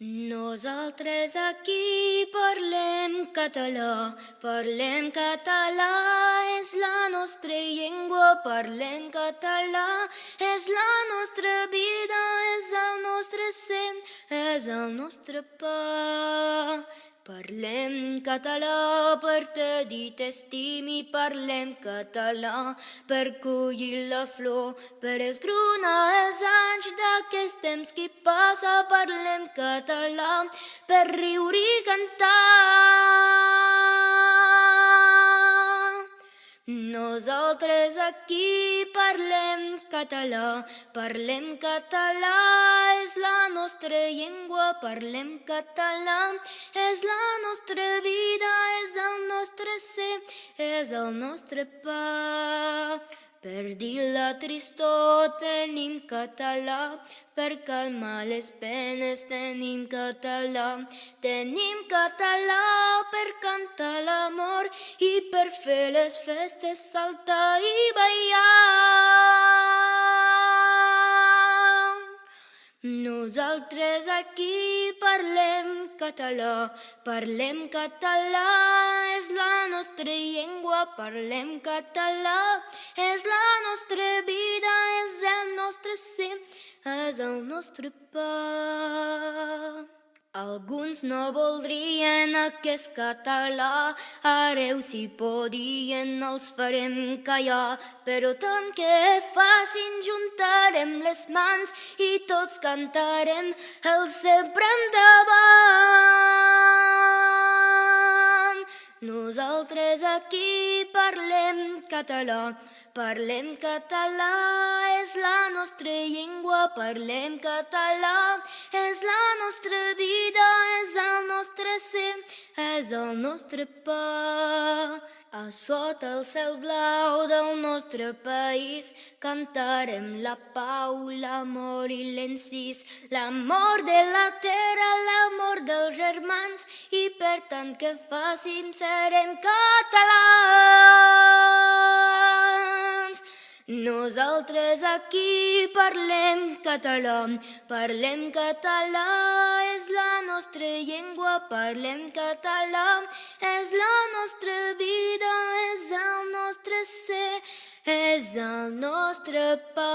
Nosaltres aquí parlem català, és la nostra llengua, parlem català, és la nostra vida, és el nostre ser, és el nostre pa. Parlem català per te dir t'estimi, parlem català per collir la flor, per esgrunar els anys d'aquest temps que passa. Parlem català per riure i cantar. Nosaltres aquí parlem català, és la nostra llengua, parlem català, és la nostra vida, és el nostre ser, és el nostre pa. Per dir la tristor tenim català, per calmar les penes tenim català per cantar l'amor i per fer les festes saltar i ballar. Nosaltres aquí parlem català, és la nostra llengua, parlem català, és la nostra vida, és el nostre ser, és el nostre pa. Alguns no voldrien aquest català, arreu si podien els farem callar, però tant que facin juntarem les mans i tots cantarem el sempre endavant. Nosaltres aquí parlem català, és la nostra llengua, parlem català, és la nostra vida, és el nostre ser, és el nostre pa. A sota el cel blau del nostre país cantarem la pau, l'amor i l'encís, l'amor de la terra, l'amor dels germans, i per tant que facin serem catalans. Nosaltres aquí parlem català, és la nostra llengua, parlem català, és la nostra vida, és el nostre ser, és el nostre pa.